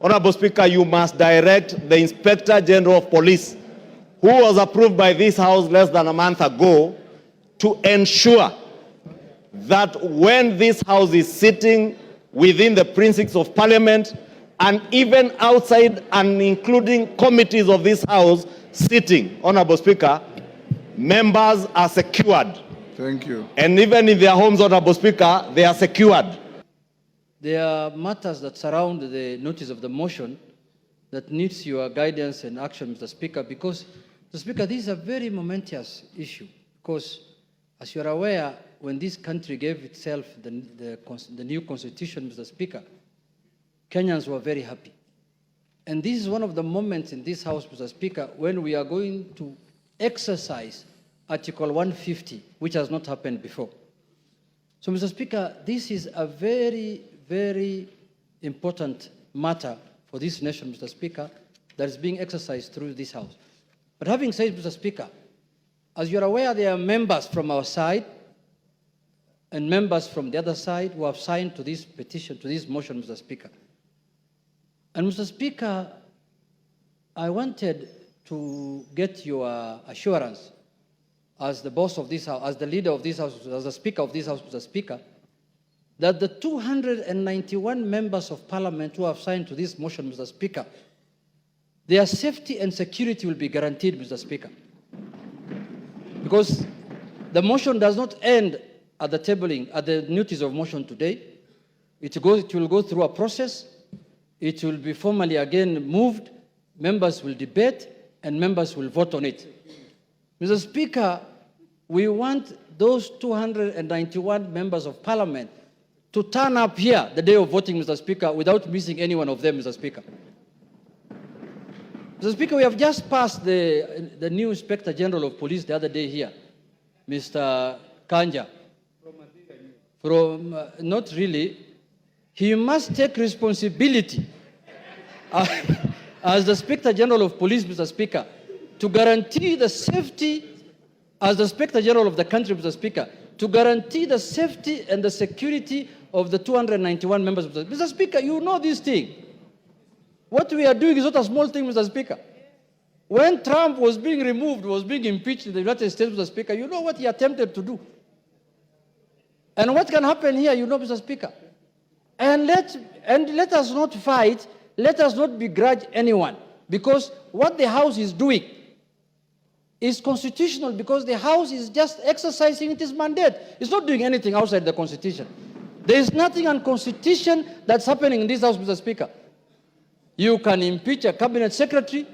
Honorable Speaker, you must direct the Inspector General of Police, who was approved by this House less than a month ago, to ensure that when this House is sitting within the precincts of Parliament and even outside and including committees of this House sitting, Honorable Speaker, members are secured. Thank you. And even in their homes, Honorable Speaker, they are secured. There are matters that surround the notice of the motion that needs your guidance and action, Mr. Speaker, because, Mr. Speaker, this is a very momentous issue. Because, as you are aware, when this country gave itself the new constitution, Mr. Speaker, Kenyans were very happy. And this is one of the moments in this House, Mr. Speaker, when we are going to exercise Article 150, which has not happened before. So, Mr. Speaker, this is a very, very important matter for this nation, Mr. Speaker, that is being exercised through this House. But having said, Mr. Speaker, as you're aware, there are members from our side and members from the other side who have signed to this petition, to this motion, Mr. Speaker. And, Mr. Speaker, I wanted to get your assurance as the boss of this House, as the leader of this House, as the Speaker of this House, Mr. Speaker, that the 291 members of Parliament who have signed to this motion, Mr. Speaker, their safety and security will be guaranteed, Mr. Speaker. Because the motion does not end at the tabling, at the notice of motion today. It will go through a process. It will be formally again moved. Members will debate, and members will vote on it. Mr. Speaker, we want those 291 members of Parliament to turn up here the day of voting, Mr. Speaker, without missing any one of them, Mr. Speaker. Mr. Speaker, we have just passed the new Inspector General of Police the other day here, Mr. Kanja. Not really. He must take responsibility as the Inspector General of Police, Mr. Speaker, to guarantee the safety, as the Inspector General of the country, Mr. Speaker, to guarantee the safety and the security of the 291 members. Mr. Speaker, you know this thing. What we are doing is not a small thing, Mr. Speaker. When Trump was being removed, was being impeached in the United States, Mr. Speaker, you know what he attempted to do. And what can happen here, you know, Mr. Speaker. And let us not fight, let us not begrudge anyone, because what the House is doing is constitutional, because the House is just exercising its mandate. It's not doing anything outside the Constitution. There is nothing unconstitutional that's happening in this House, Mr. Speaker. You can impeach a cabinet secretary,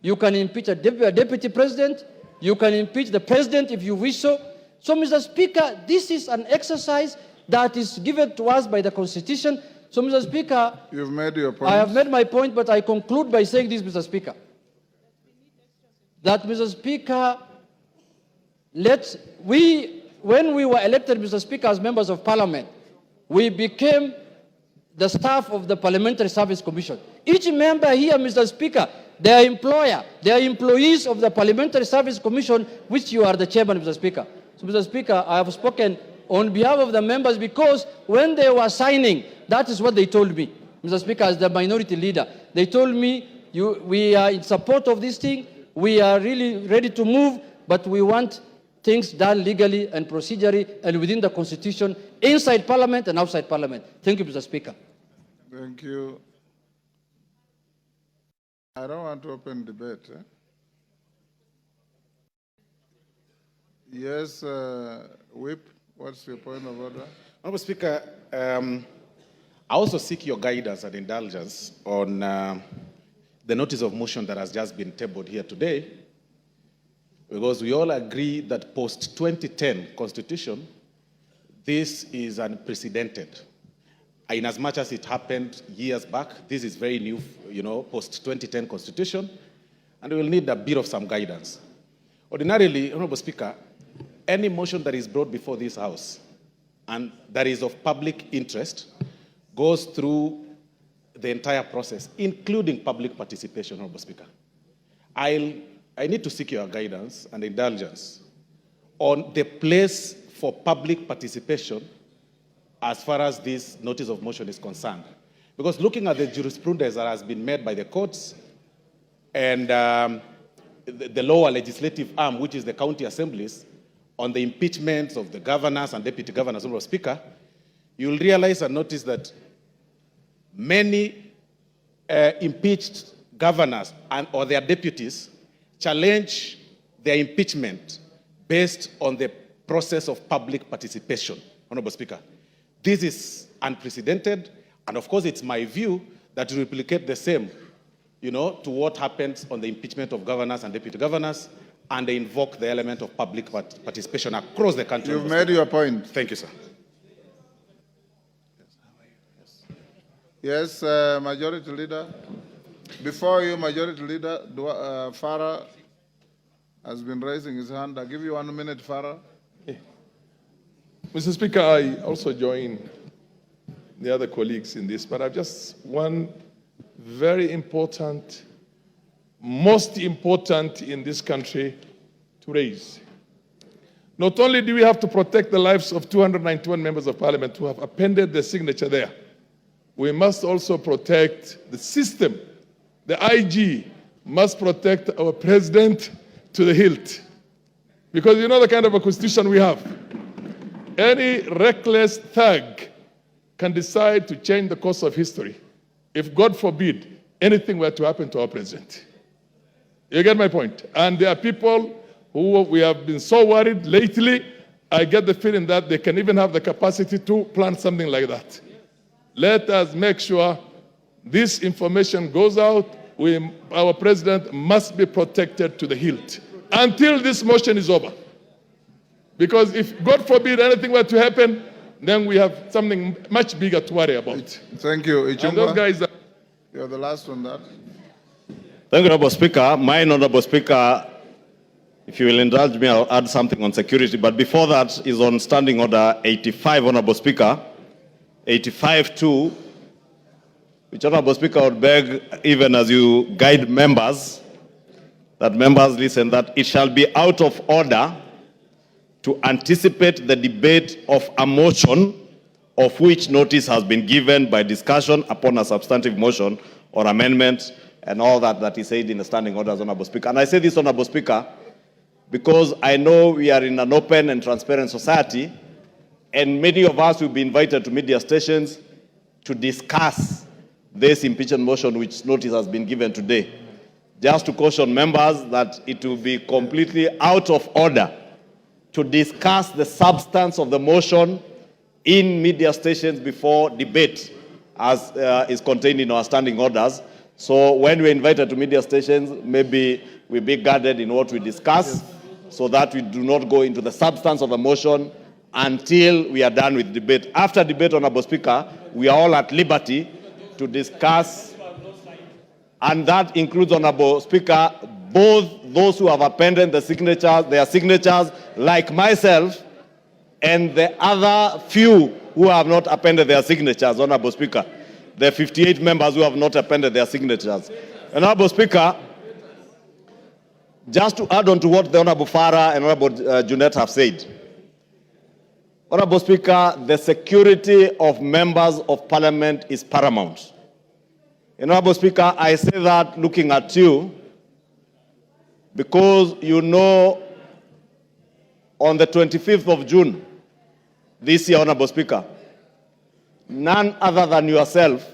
you can impeach a deputy president, you can impeach the president if you wish so. So, Mr. Speaker, this is an exercise that is given to us by the Constitution. So, Mr. Speaker, you've made your point. I have made my point, but I conclude by saying this, Mr. Speaker. That, Mr. Speaker, when we were elected, Mr. Speaker, as members of Parliament, we became the staff of the Parliamentary Service Commission. Each member here, Mr. Speaker, they are employer, they are employees of the Parliamentary Service Commission, which you are the chairman, Mr. Speaker. So, Mr. Speaker, I have spoken on behalf of the members because when they were signing, that is what they told me, Mr. Speaker, as the minority leader. They told me, we are in support of this thing, we are really ready to move, but we want things done legally and procedurally and within the Constitution, inside Parliament and outside Parliament. Thank you, Mr. Speaker. Thank you. I don't want to open debate. Yes, Whip, what's your point of order? Honorable Speaker, I also seek your guidance and indulgence on the notice of motion that has just been tabled here today, because we all agree that post-2010 Constitution, this is unprecedented. In as much as it happened years back, this is very new, post-2010 Constitution, and we will need a bit of some guidance. Ordinarily, Honorable Speaker, any motion that is brought before this House and that is of public interest goes through the entire process, including public participation, Honorable Speaker. I need to seek your guidance and indulgence on the place for public participation as far as this notice of motion is concerned. Because looking at the jurisprudence that has been made by the courts and the lower legislative arm, which is the county assemblies, on the impeachments of the governors and deputy governors, Honorable Speaker, you'll realize and notice that many impeached governors or their deputies challenge their impeachment based on the process of public participation, Honorable Speaker. This is unprecedented, and of course it's my view that to replicate the same, to what happens on the impeachment of governors and deputy governors, and they invoke the element of public participation across the country. You've made your point. Thank you, sir. Yes, Majority Leader. Before you, Majority Leader, Farah has been raising his hand. I'll give you 1 minute, Farah. Mr. Speaker, I also join the other colleagues in this, but I've just one very important, most important in this country to raise. Not only do we have to protect the lives of 291 members of parliament who have appended their signature there, we must also protect the system. The IG must protect our president to the hilt. Because you know the kind of a constitution we have. Any reckless thug can decide to change the course of history if, God forbid, anything were to happen to our president. You get my point? And there are people who we have been so worried lately, I get the feeling that they can even have the capacity to plan something like that. Let us make sure this information goes out. Our president must be protected to the hilt until this motion is over. Because if, God forbid, anything were to happen, then we have something much bigger to worry about. Thank you. And those guys are... You're the last one there. Thank you, Honorable Speaker. Mine, Honorable Speaker, if you will indulge me, I'll add something on security. But before that is on Standing Order 85, Honorable Speaker. 85-2, which, Honorable Speaker, would beg, even as you guide members, that members listen, that it shall be out of order to anticipate the debate of a motion of which notice has been given by discussion upon a substantive motion or amendment and all that is said in the standing orders, Honorable Speaker. And I say this, Honorable Speaker, because I know we are in an open and transparent society, and many of us will be invited to media stations to discuss this impeachment motion which notice has been given today. Just to caution members that it will be completely out of order to discuss the substance of the motion in media stations before debate, as is contained in our standing orders. So when we're invited to media stations, maybe we be guarded in what we discuss, so that we do not go into the substance of the motion until we are done with debate. After debate, Honorable Speaker, we are all at liberty to discuss, and that includes, Honorable Speaker, both those who have appended their signatures, like myself, and the other few who have not appended their signatures, Honorable Speaker. The 58 members who have not appended their signatures. Honorable Speaker, just to add on to what the Honorable Farah and Honorable Junet have said, Honorable Speaker, the security of members of Parliament is paramount. Honorable Speaker, I say that looking at you, because you know on the 25th of June this year, Honorable Speaker, none other than yourself,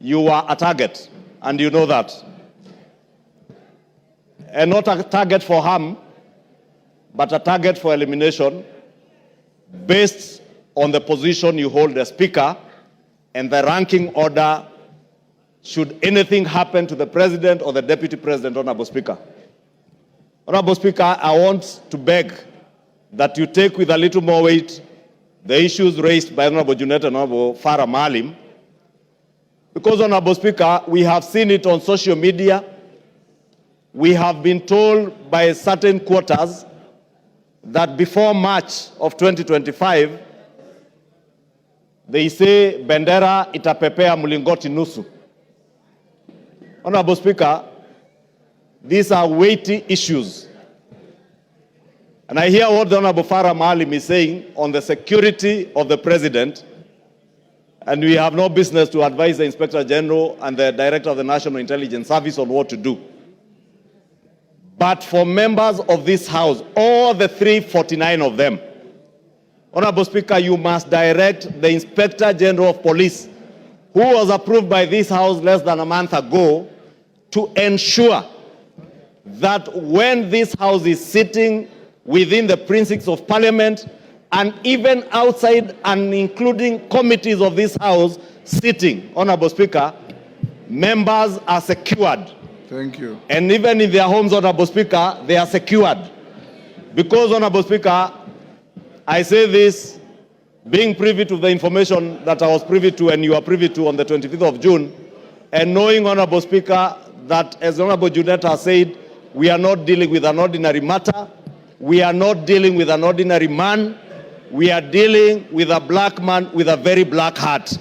you were a target, and you know that. And not a target for harm, but a target for elimination based on the position you hold as Speaker and the ranking order should anything happen to the President or the Deputy President, Honorable Speaker. Honorable Speaker, I want to beg that you take with a little more weight the issues raised by Honorable Junet and Honorable Farah Maalim, because, Honorable Speaker, we have seen it on social media. We have been told by certain quarters that before March of 2025, they say bendera itapepea mlingoti nusu. Honorable Speaker, these are weighty issues. And I hear what the Honorable Farah Maalim is saying on the security of the President. and we have no business to advise the Inspector General and the Director of the National Intelligence Service on what to do. But for members of this House, all the 349 of them, Honorable Speaker, you must direct the Inspector General of Police, who was approved by this House less than a month ago, to ensure that when this House is sitting within the precincts of Parliament and even outside and including committees of this House sitting, Honorable Speaker, members are secured. Thank you. And even in their homes, Honorable Speaker, they are secured. Because, Honorable Speaker, I say this being privy to the information that I was privy to and you are privy to on the 25th of June, and knowing, Honorable Speaker, that as Honorable Junet has said, we are not dealing with an ordinary matter. We are not dealing with an ordinary man. We are dealing with a black man with a very black heart.